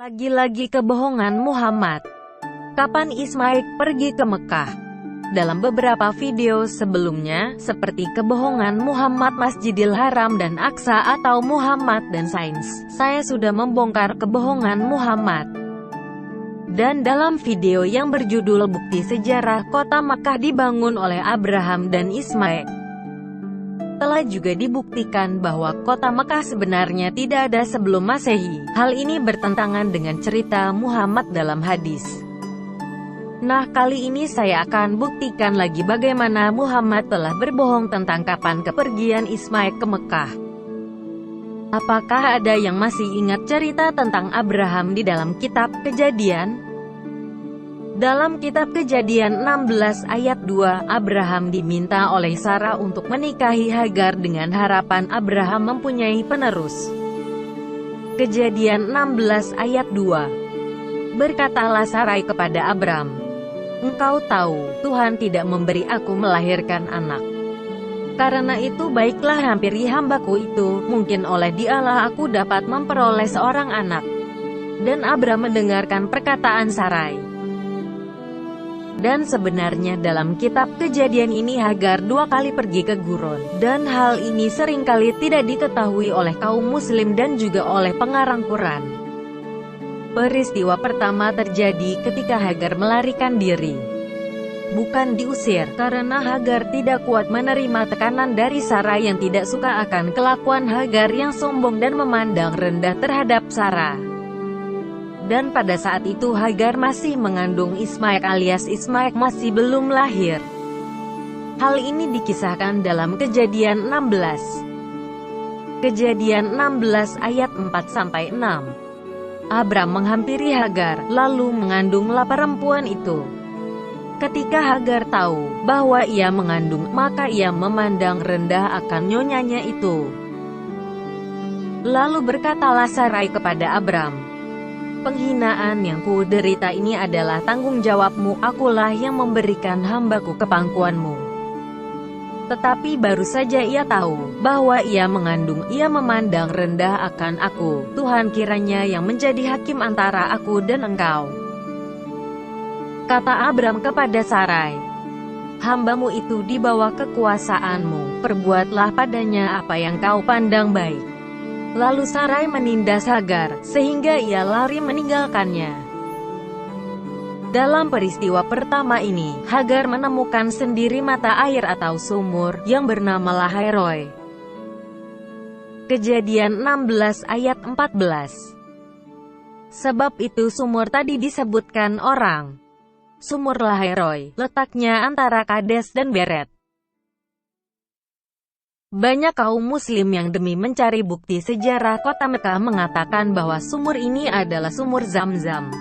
Lagi-lagi kebohongan Muhammad. Kapan Ismail pergi ke Mekah? Dalam beberapa video sebelumnya, seperti kebohongan Muhammad Masjidil Haram dan Aqsa atau Muhammad dan Sains, saya sudah membongkar kebohongan Muhammad. Dan dalam video yang berjudul Bukti Sejarah Kota Makkah dibangun oleh Abraham dan Ismail, telah juga dibuktikan bahwa kota Makkah sebenarnya tidak ada sebelum Masehi. Hal ini bertentangan dengan cerita Muhammad dalam hadis. Nah, kali ini saya akan buktikan lagi bagaimana Muhammad telah berbohong tentang kapan kepergian Ismail ke Mekah. Apakah ada yang masih ingat cerita tentang Abraham di dalam kitab Kejadian? Dalam kitab Kejadian 16 ayat 2, Abraham diminta oleh Sarah untuk menikahi Hagar dengan harapan Abraham mempunyai penerus. Kejadian 16 ayat 2. Berkatalah Sarai kepada Abram, "Engkau tahu, Tuhan tidak memberi aku melahirkan anak. Karena itu baiklah hampiri hambaku itu, mungkin oleh dialah aku dapat memperoleh seorang anak." Dan Abram mendengarkan perkataan Sarai. Dan sebenarnya dalam kitab Kejadian ini Hagar 2 kali pergi ke gurun, dan hal ini seringkali tidak diketahui oleh kaum muslim dan juga oleh pengarang Quran. Peristiwa pertama terjadi ketika Hagar melarikan diri. Bukan diusir, karena Hagar tidak kuat menerima tekanan dari Sarah yang tidak suka akan kelakuan Hagar yang sombong dan memandang rendah terhadap Sarah. Dan pada saat itu Hagar masih mengandung Ismail alias Ismail masih belum lahir. Hal ini dikisahkan dalam Kejadian 16. Kejadian 16 ayat 4-6. Abram menghampiri Hagar, lalu mengandunglah perempuan itu. Ketika Hagar tahu bahwa ia mengandung, maka ia memandang rendah akan nyonyanya itu. Lalu berkatalah Sarai kepada Abram, "Penghinaan yang kuderita ini adalah tanggung jawabmu, akulah yang memberikan hambaku ke pangkuanmu." Tetapi baru saja ia tahu bahwa ia mengandung, ia memandang rendah akan aku. Tuhan kiranya yang menjadi hakim antara aku dan engkau. Kata Abram kepada Sarai, "Hambamu itu di bawah kekuasaanmu, perbuatlah padanya apa yang kau pandang baik." Lalu Sarai menindas Hagar, sehingga ia lari meninggalkannya. Dalam peristiwa pertama ini, Hagar menemukan sendiri mata air atau sumur, yang bernama Lahairoi. Kejadian 16 ayat 14. Sebab itu sumur tadi disebutkan orang Sumur Lahairoi, letaknya antara Kades dan Beret. Banyak kaum muslim yang demi mencari bukti sejarah kota Mekah mengatakan bahwa sumur ini adalah sumur Zam-Zam.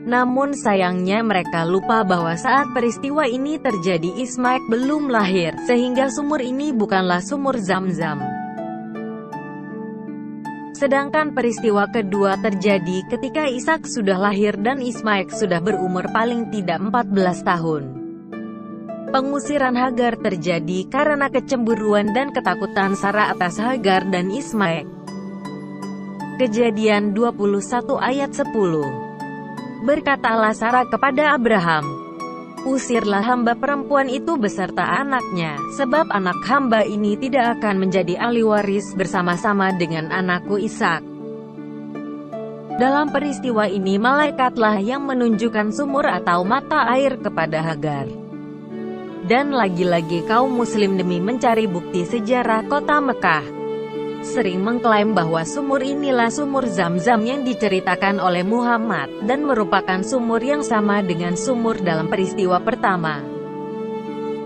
Namun sayangnya mereka lupa bahwa saat peristiwa ini terjadi Ismail belum lahir, sehingga sumur ini bukanlah sumur Zam-Zam. Sedangkan peristiwa kedua terjadi ketika Ishak sudah lahir dan Ismail sudah berumur paling tidak 14 tahun. Pengusiran Hagar terjadi karena kecemburuan dan ketakutan Sarah atas Hagar dan Ismail. Kejadian 21 ayat 10. Berkatalah Sarah kepada Abraham, "Usirlah hamba perempuan itu beserta anaknya, sebab anak hamba ini tidak akan menjadi ahli waris bersama-sama dengan anakku Ishak." Dalam peristiwa ini malaikatlah yang menunjukkan sumur atau mata air kepada Hagar. Dan lagi-lagi kaum muslim demi mencari bukti sejarah kota Mekah sering mengklaim bahwa sumur inilah sumur Zam-Zam yang diceritakan oleh Muhammad, dan merupakan sumur yang sama dengan sumur dalam peristiwa pertama.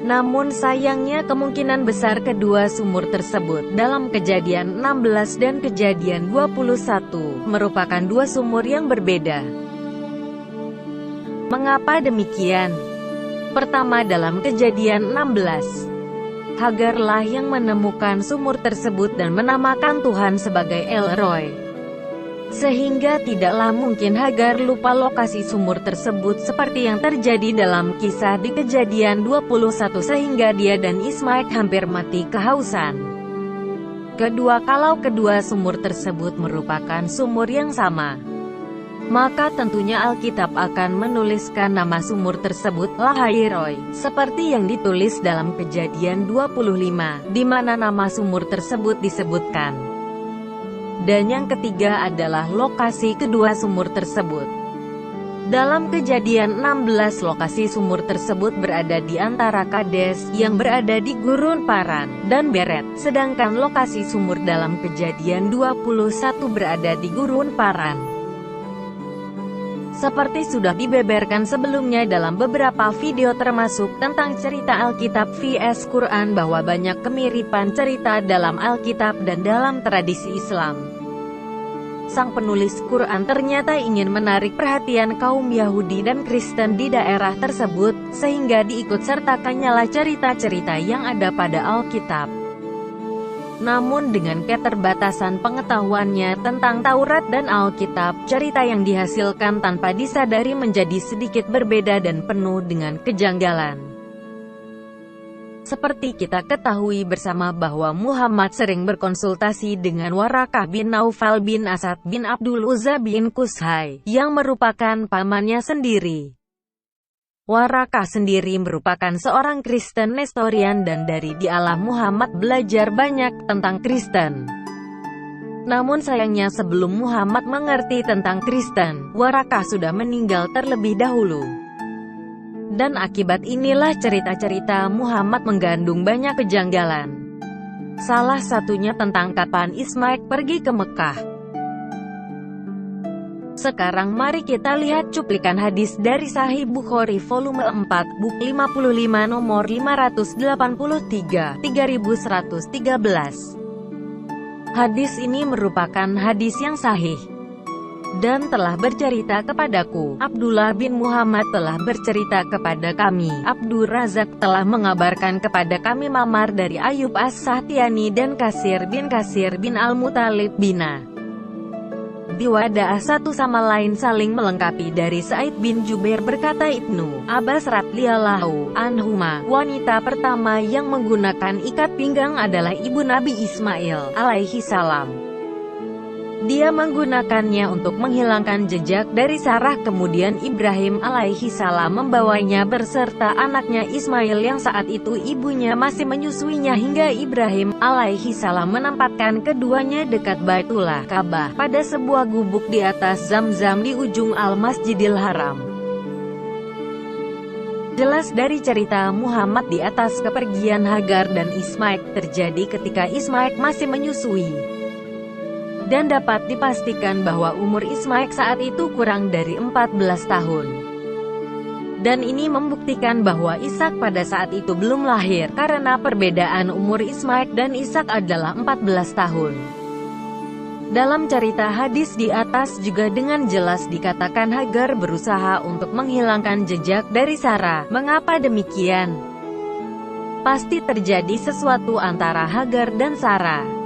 Namun sayangnya kemungkinan besar kedua sumur tersebut dalam Kejadian 16 dan Kejadian 21 merupakan dua sumur yang berbeda. Mengapa demikian? Pertama, dalam Kejadian 16, Hagarlah yang menemukan sumur tersebut dan menamakan Tuhan sebagai El Roi. Sehingga tidaklah mungkin Hagar lupa lokasi sumur tersebut seperti yang terjadi dalam kisah di Kejadian 21 sehingga dia dan Ismail hampir mati kehausan. Kedua, kalau kedua sumur tersebut merupakan sumur yang sama, maka tentunya Alkitab akan menuliskan nama sumur tersebut, Lahairoi, seperti yang ditulis dalam Kejadian 25, di mana nama sumur tersebut disebutkan. Dan yang ketiga adalah lokasi kedua sumur tersebut. Dalam Kejadian 16, lokasi sumur tersebut berada di antara Kades, yang berada di gurun Paran, dan Beret, sedangkan lokasi sumur dalam Kejadian 21 berada di gurun Paran. Seperti sudah dibeberkan sebelumnya dalam beberapa video termasuk tentang cerita Alkitab vs Quran bahwa banyak kemiripan cerita dalam Alkitab dan dalam tradisi Islam. Sang penulis Quran ternyata ingin menarik perhatian kaum Yahudi dan Kristen di daerah tersebut, sehingga diikutsertakannya cerita-cerita yang ada pada Alkitab. Namun dengan keterbatasan pengetahuannya tentang Taurat dan Alkitab, cerita yang dihasilkan tanpa disadari menjadi sedikit berbeda dan penuh dengan kejanggalan. Seperti kita ketahui bersama bahwa Muhammad sering berkonsultasi dengan Warakah bin Naufal bin Asad bin Abdul Uzza bin Qusay, yang merupakan pamannya sendiri. Warakah sendiri merupakan seorang Kristen Nestorian dan dari dialah Muhammad belajar banyak tentang Kristen. Namun sayangnya sebelum Muhammad mengerti tentang Kristen, Warakah sudah meninggal terlebih dahulu. Dan akibat inilah cerita-cerita Muhammad mengandung banyak kejanggalan. Salah satunya tentang kapan Ismail pergi ke Mekah. Sekarang mari kita lihat cuplikan hadis dari Sahih Bukhari volume 4, buku 55 nomor 583, 3113. Hadis ini merupakan hadis yang sahih dan telah bercerita kepadaku. Abdullah bin Muhammad telah bercerita kepada kami. Abdur Razak telah mengabarkan kepada kami Mamar dari Ayub As-Sahtiani dan Kasir bin Al-Mutalib bina Diwadaah satu sama lain saling melengkapi. Dari Sa'id bin Jubair berkata Ibnu Abbas radhiyallahu anhuma, wanita pertama yang menggunakan ikat pinggang adalah ibu Nabi Ismail alaihi salam. Dia menggunakannya untuk menghilangkan jejak dari Sarah. Kemudian Ibrahim alaihi salam membawanya berserta anaknya Ismail yang saat itu ibunya masih menyusuinya hingga Ibrahim alaihi salam menempatkan keduanya dekat Baitullah Ka'bah pada sebuah gubuk di atas Zam-Zam di ujung Al-Masjidil Haram. Jelas dari cerita Muhammad di atas, kepergian Hagar dan Ismail terjadi ketika Ismail masih menyusui. Dan dapat dipastikan bahwa umur Ismail saat itu kurang dari 14 tahun. Dan ini membuktikan bahwa Ishak pada saat itu belum lahir, karena perbedaan umur Ismail dan Ishak adalah 14 tahun. Dalam cerita hadis di atas juga dengan jelas dikatakan Hagar berusaha untuk menghilangkan jejak dari Sarah. Mengapa demikian? Pasti terjadi sesuatu antara Hagar dan Sarah.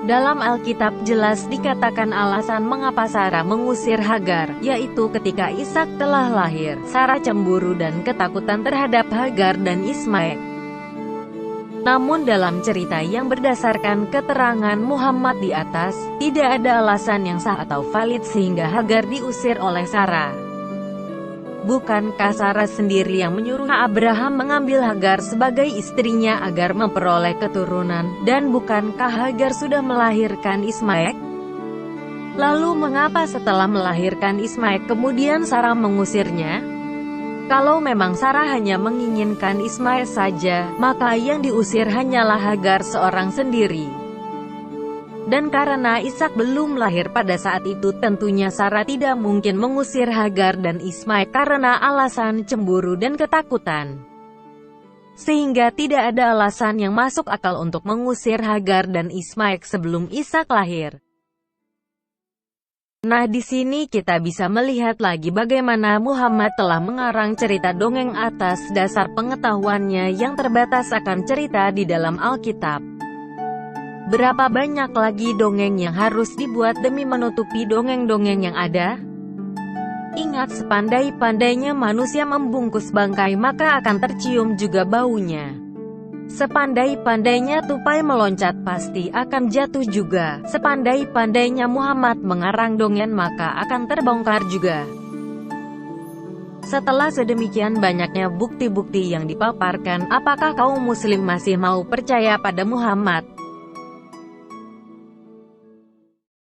Dalam Alkitab jelas dikatakan alasan mengapa Sarah mengusir Hagar, yaitu ketika Ishak telah lahir, Sarah cemburu dan ketakutan terhadap Hagar dan Ismail. Namun dalam cerita yang berdasarkan keterangan Muhammad di atas, tidak ada alasan yang sah atau valid sehingga Hagar diusir oleh Sarah. Bukankah Sarah sendiri yang menyuruh Abraham mengambil Hagar sebagai istrinya agar memperoleh keturunan, dan bukankah Hagar sudah melahirkan Ismail? Lalu mengapa setelah melahirkan Ismail kemudian Sarah mengusirnya? Kalau memang Sarah hanya menginginkan Ismail saja, maka yang diusir hanyalah Hagar seorang sendiri. Dan karena Ishak belum lahir pada saat itu, tentunya Sarah tidak mungkin mengusir Hagar dan Ismail karena alasan cemburu dan ketakutan. Sehingga tidak ada alasan yang masuk akal untuk mengusir Hagar dan Ismail sebelum Ishak lahir. Nah, di sini kita bisa melihat lagi bagaimana Muhammad telah mengarang cerita dongeng atas dasar pengetahuannya yang terbatas akan cerita di dalam Alkitab. Berapa banyak lagi dongeng yang harus dibuat demi menutupi dongeng-dongeng yang ada? Ingat, sepandai-pandainya manusia membungkus bangkai, maka akan tercium juga baunya. Sepandai-pandainya tupai meloncat pasti akan jatuh juga. Sepandai-pandainya Muhammad mengarang dongeng maka akan terbongkar juga. Setelah sedemikian banyaknya bukti-bukti yang dipaparkan, apakah kaum muslim masih mau percaya pada Muhammad?